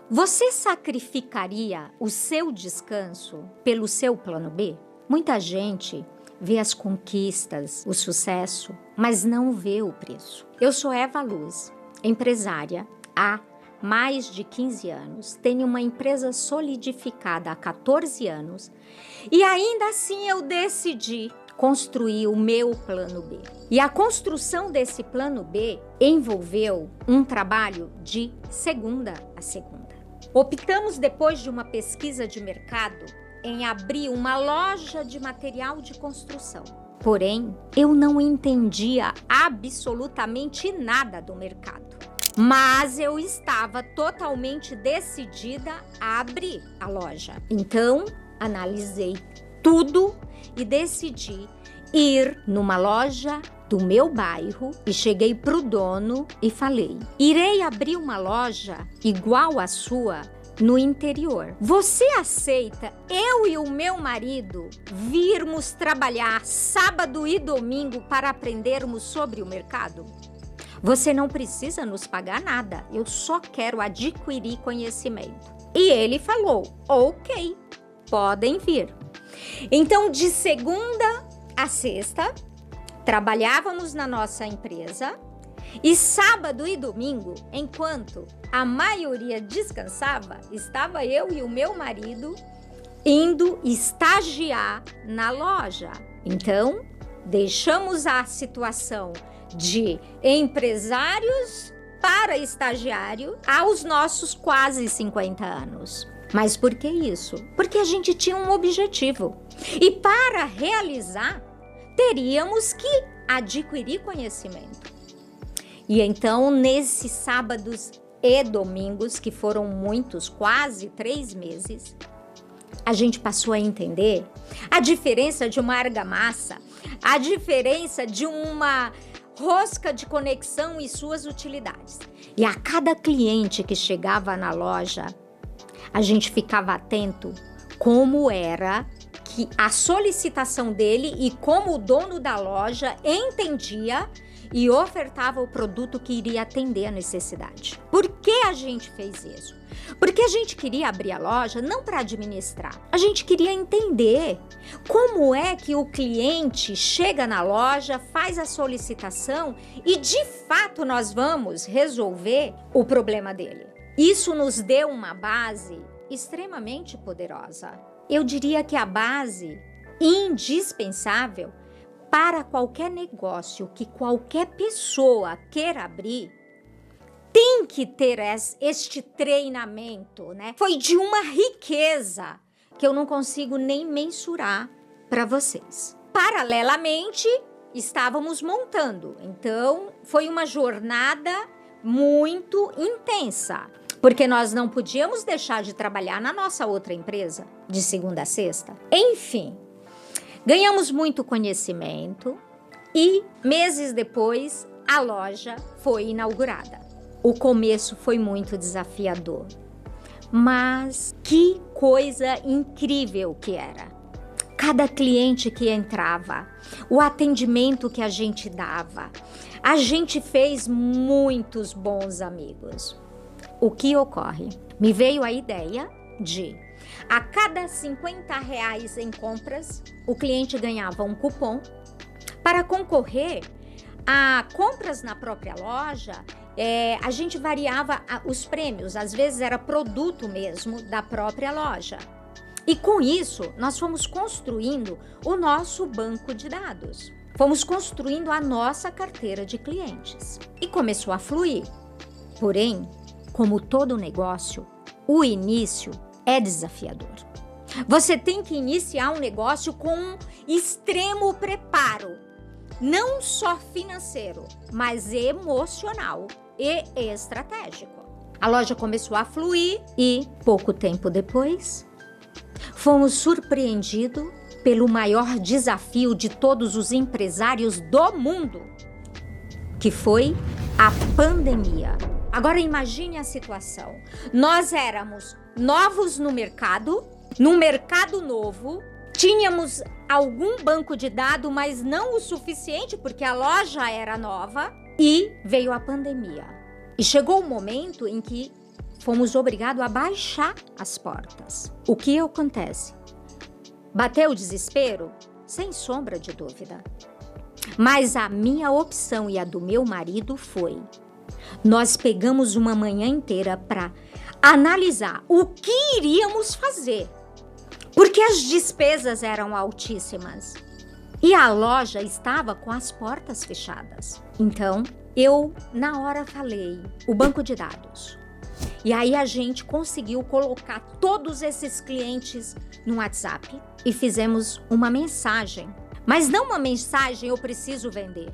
Você sacrificaria o seu descanso pelo seu plano B? Muita gente vê as conquistas, o sucesso, mas não vê o preço. Eu sou Eva Luz, empresária há mais de 15 anos, tenho uma empresa solidificada há 14 anos e ainda assim eu decidi construir o meu plano B. E a construção desse plano B envolveu um trabalho de segunda a segunda. Optamos, depois de uma pesquisa de mercado, em abrir uma loja de material de construção. Porém, eu não entendia absolutamente nada do mercado. Mas eu estava totalmente decidida a abrir a loja. Então, analisei tudo e decidi ir numa loja do meu bairro e cheguei pro dono e falei: irei abrir uma loja igual à sua no interior. Você aceita eu e o meu marido virmos trabalhar sábado e domingo para aprendermos sobre o mercado? Você não precisa nos pagar nada, eu só quero adquirir conhecimento. E ele falou: ok, podem vir. Então, de segunda a sexta, trabalhávamos na nossa empresa e sábado e domingo, enquanto a maioria descansava, estava eu e o meu marido indo estagiar na loja. Então, deixamos a situação de empresários para estagiário aos nossos quase 50 anos. Mas por que isso? Porque a gente tinha um objetivo. E para realizar, teríamos que adquirir conhecimento. E então, nesses sábados e domingos, que foram muitos, quase 3 meses, a gente passou a entender a diferença de uma argamassa, a diferença de uma rosca de conexão e suas utilidades. E a cada cliente que chegava na loja, a gente ficava atento como era que a solicitação dele e como o dono da loja entendia e ofertava o produto que iria atender a necessidade. Por que a gente fez isso? Porque a gente queria abrir a loja não para administrar, a gente queria entender como é que o cliente chega na loja, faz a solicitação e de fato nós vamos resolver o problema dele. Isso nos deu uma base extremamente poderosa. Eu diria que a base indispensável para qualquer negócio que qualquer pessoa queira abrir, tem que ter este treinamento, né? Foi de uma riqueza que eu não consigo nem mensurar para vocês. Paralelamente, estávamos montando. Então, foi uma jornada muito intensa, porque nós não podíamos deixar de trabalhar na nossa outra empresa, de segunda a sexta. Enfim, ganhamos muito conhecimento e, meses depois, a loja foi inaugurada. O começo foi muito desafiador, mas que coisa incrível que era. Cada cliente que entrava, o atendimento que a gente dava, a gente fez muitos bons amigos. O que ocorre? Me veio a ideia de, a cada R$50 em compras, o cliente ganhava um cupom para concorrer a compras na própria loja. A gente variava os prêmios, às vezes era produto mesmo da própria loja. E com isso, nós fomos construindo o nosso banco de dados. Fomos construindo a nossa carteira de clientes. E começou a fluir. Porém, como todo negócio, o início é desafiador. Você tem que iniciar um negócio com um extremo preparo, não só financeiro, mas emocional e estratégico. A loja começou a fluir e, pouco tempo depois, fomos surpreendidos pelo maior desafio de todos os empresários do mundo, que foi a pandemia. Agora imagine a situação. Nós éramos novos no mercado, num mercado novo, tínhamos algum banco de dados, mas não o suficiente porque a loja era nova, e veio a pandemia. E chegou o momento em que fomos obrigados a baixar as portas. O que acontece? Bateu o desespero? Sem sombra de dúvida. Mas a minha opção e a do meu marido foi: nós pegamos uma manhã inteira para analisar o que iríamos fazer, porque as despesas eram altíssimas e a loja estava com as portas fechadas. Então, eu na hora falei, o banco de dados. E aí a gente conseguiu colocar todos esses clientes no WhatsApp e fizemos uma mensagem. Mas não uma mensagem, eu preciso vender.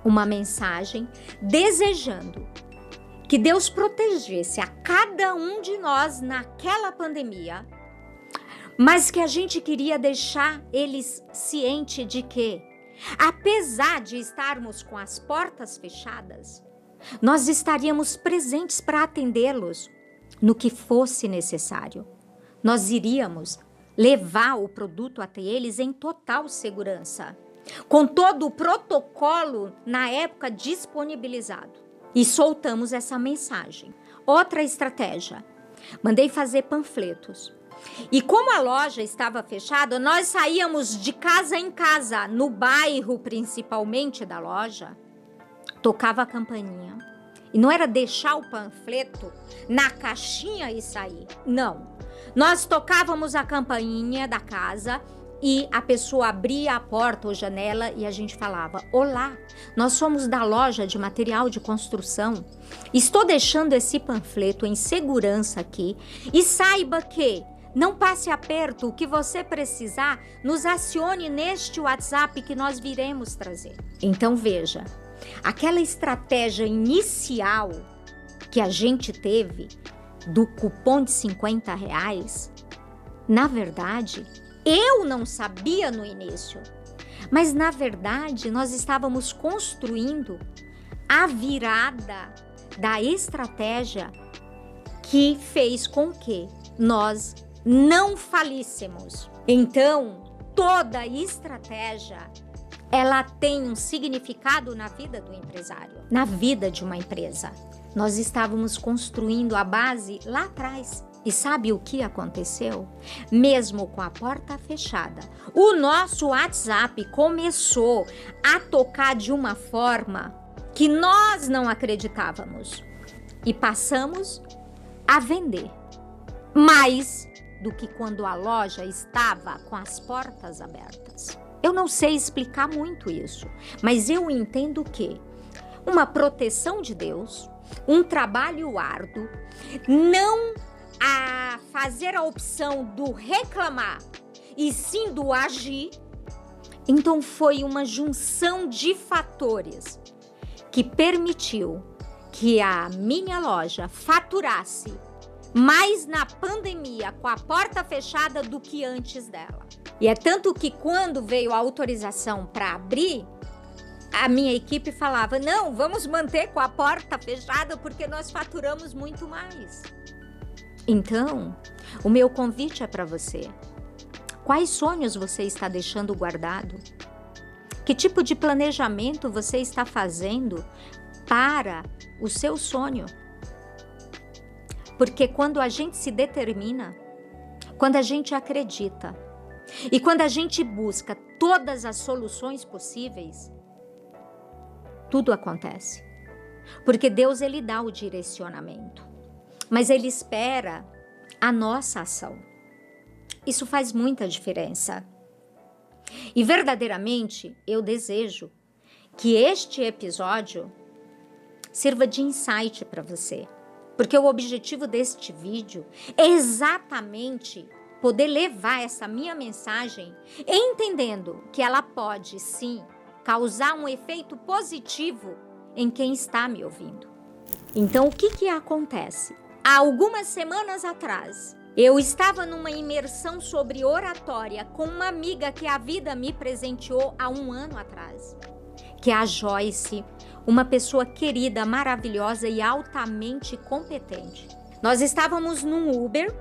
Uma mensagem desejando que Deus protegesse a cada um de nós naquela pandemia, mas que a gente queria deixar eles cientes de que, apesar de estarmos com as portas fechadas, nós estaríamos presentes para atendê-los no que fosse necessário. Nós iríamos levar o produto até eles em total segurança, com todo o protocolo na época disponibilizado. E soltamos essa mensagem. Outra estratégia, mandei fazer panfletos. E como a loja estava fechada, nós saíamos de casa em casa, no bairro principalmente da loja, tocava a campainha. E não era deixar o panfleto na caixinha e sair. Não. Nós tocávamos a campainha da casa e a pessoa abria a porta ou janela e a gente falava: olá, nós somos da loja de material de construção. Estou deixando esse panfleto em segurança aqui e saiba que não passe aperto, o que você precisar, nos acione neste WhatsApp que nós viremos trazer. Então veja, aquela estratégia inicial que a gente teve do cupom de R$50, na verdade, eu não sabia no início, mas na verdade nós estávamos construindo a virada da estratégia que fez com que nós não falíssemos. Então, toda estratégia, ela tem um significado na vida do empresário, na vida de uma empresa. Nós estávamos construindo a base lá atrás. E sabe o que aconteceu? Mesmo com a porta fechada, o nosso WhatsApp começou a tocar de uma forma que nós não acreditávamos. E passamos a vender mais do que quando a loja estava com as portas abertas. Eu não sei explicar muito isso, mas eu entendo que uma proteção de Deus, um trabalho árduo, não a fazer a opção do reclamar e sim do agir. Então foi uma junção de fatores que permitiu que a minha loja faturasse mais na pandemia com a porta fechada do que antes dela. E é tanto que quando veio a autorização para abrir, a minha equipe falava: não, vamos manter com a porta fechada porque nós faturamos muito mais. Então, o meu convite é para você. Quais sonhos você está deixando guardado? Que tipo de planejamento você está fazendo para o seu sonho? Porque quando a gente se determina, quando a gente acredita e quando a gente busca todas as soluções possíveis, tudo acontece. Porque Deus, ele dá o direcionamento, mas ele espera a nossa ação. Isso faz muita diferença. E verdadeiramente eu desejo que este episódio sirva de insight para você. Porque o objetivo deste vídeo é exatamente poder levar essa minha mensagem entendendo que ela pode, sim, causar um efeito positivo em quem está me ouvindo. Então, o que acontece? Há algumas semanas atrás, eu estava numa imersão sobre oratória com uma amiga que a vida me presenteou há 1 ano atrás, que é a Joyce, uma pessoa querida, maravilhosa e altamente competente. Nós estávamos num Uber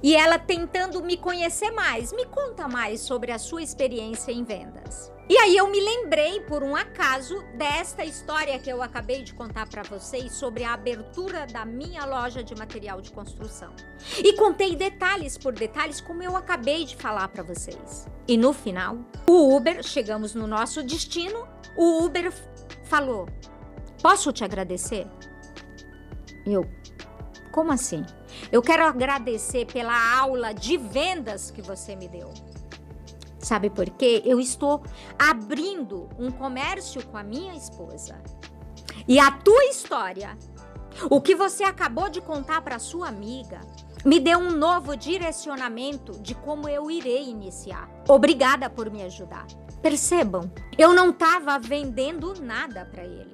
e ela tentando me conhecer mais. Me conta mais sobre a sua experiência em vendas. E aí eu me lembrei, por um acaso, desta história que eu acabei de contar para vocês sobre a abertura da minha loja de material de construção. E contei detalhes por detalhes, como eu acabei de falar para vocês. E no final, o Uber, chegamos no nosso destino, o Uber falou: posso te agradecer? Eu, como assim? Eu quero agradecer pela aula de vendas que você me deu. Sabe por quê? Eu estou abrindo um comércio com a minha esposa. E a tua história, o que você acabou de contar para sua amiga, me deu um novo direcionamento de como eu irei iniciar. Obrigada por me ajudar. Percebam, eu não estava vendendo nada para ele.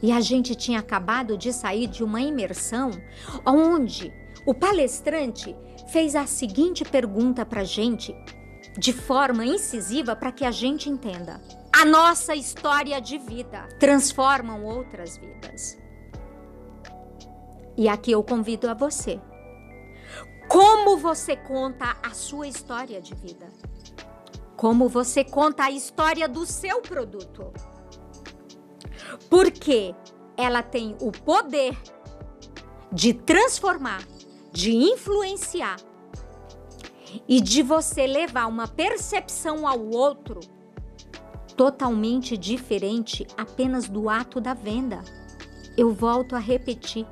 E a gente tinha acabado de sair de uma imersão onde o palestrante fez a seguinte pergunta para a gente, de forma incisiva, para que a gente entenda. A nossa história de vida transforma outras vidas. E aqui eu convido a você. Como você conta a sua história de vida? Como você conta a história do seu produto? Porque ela tem o poder de transformar, de influenciar e de você levar uma percepção ao outro totalmente diferente apenas do ato da venda. Eu volto a repetir.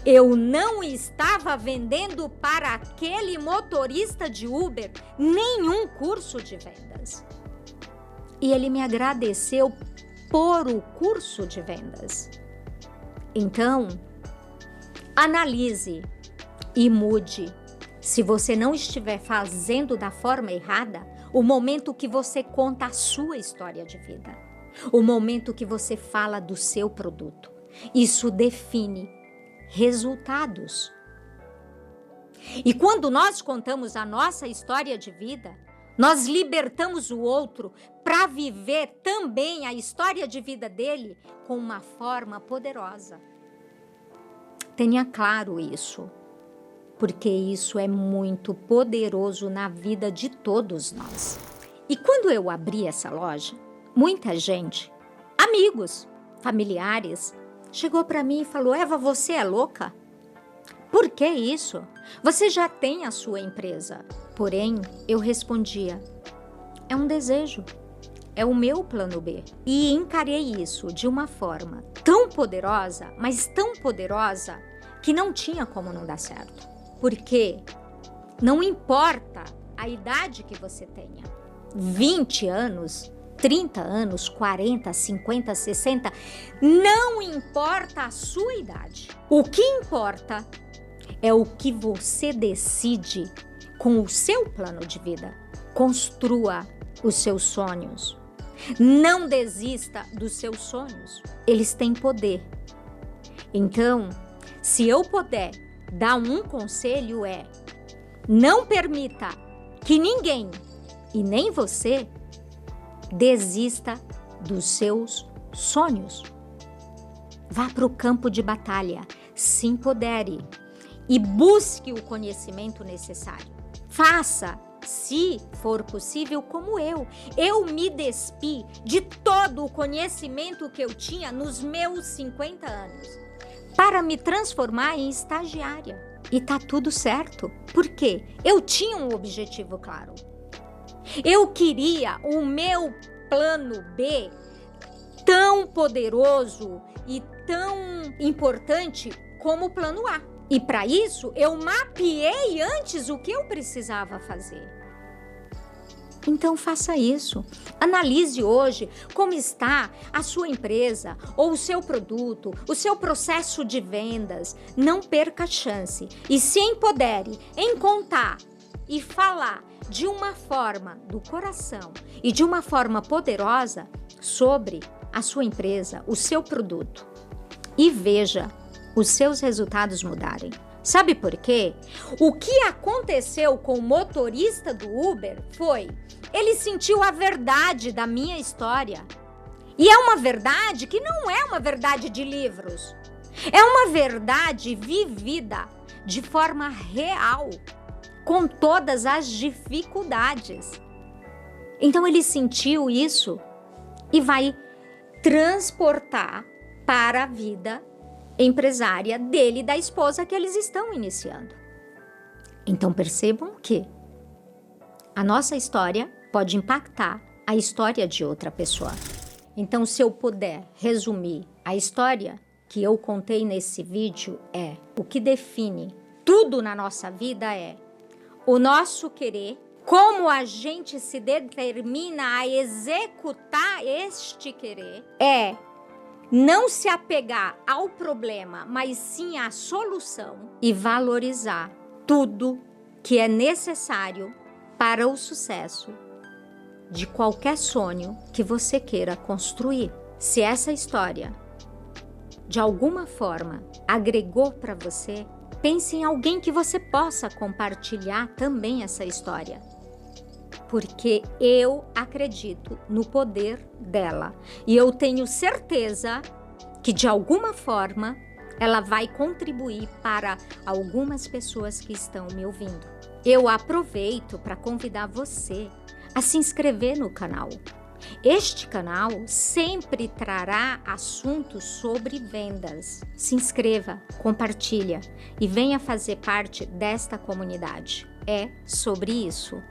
Eu não estava vendendo para aquele motorista de Uber nenhum curso de vendas. E ele me agradeceu por o curso de vendas. Então, analise e mude. Se você não estiver fazendo da forma errada, o momento que você conta a sua história de vida, o momento que você fala do seu produto, isso define resultados. E quando nós contamos a nossa história de vida, nós libertamos o outro para viver também a história de vida dele com uma forma poderosa. Tenha claro isso, porque isso é muito poderoso na vida de todos nós. E quando eu abri essa loja, muita gente, amigos, familiares, chegou para mim e falou: Eva, você é louca? Por que isso? Você já tem a sua empresa. Porém, eu respondia: é um desejo, é o meu plano B. E encarei isso de uma forma tão poderosa, mas tão poderosa, que não tinha como não dar certo. Porque não importa a idade que você tenha, 20 anos, 30 anos, 40, 50, 60, não importa a sua idade. O que importa é o que você decide com o seu plano de vida. Construa os seus sonhos. Não desista dos seus sonhos. Eles têm poder. Então, se eu puder dar um conselho é: não permita que ninguém, e nem você, desista dos seus sonhos. Vá para o campo de batalha, se empodere e busque o conhecimento necessário. Faça, se for possível, como eu. Eu me despi de todo o conhecimento que eu tinha nos meus 50 anos para me transformar em estagiária. E tá tudo certo. Por quê? Eu tinha um objetivo claro. Eu queria o meu plano B tão poderoso e tão importante como o plano A. E para isso, eu mapeei antes o que eu precisava fazer. Então faça isso. Analise hoje como está a sua empresa ou o seu produto, o seu processo de vendas. Não perca a chance e se empodere em contar e falar de uma forma do coração e de uma forma poderosa sobre a sua empresa, o seu produto. E veja os seus resultados mudarem. Sabe por quê? O que aconteceu com o motorista do Uber foi: ele sentiu a verdade da minha história. E é uma verdade que não é uma verdade de livros. É uma verdade vivida de forma real, com todas as dificuldades. Então ele sentiu isso e vai transportar para a vida empresária dele e da esposa que eles estão iniciando. Então percebam que a nossa história pode impactar a história de outra pessoa. Então, se eu puder resumir a história que eu contei nesse vídeo, o que define tudo na nossa vida é o nosso querer, como a gente se determina a executar este querer, não se apegar ao problema, mas sim à solução e valorizar tudo que é necessário para o sucesso de qualquer sonho que você queira construir. Se essa história, de alguma forma, agregou para você, pense em alguém que você possa compartilhar também essa história. Porque eu acredito no poder dela. E eu tenho certeza que, de alguma forma, ela vai contribuir para algumas pessoas que estão me ouvindo. Eu aproveito para convidar você a se inscrever no canal. Este canal sempre trará assuntos sobre vendas. Se inscreva, compartilha e venha fazer parte desta comunidade. É sobre isso.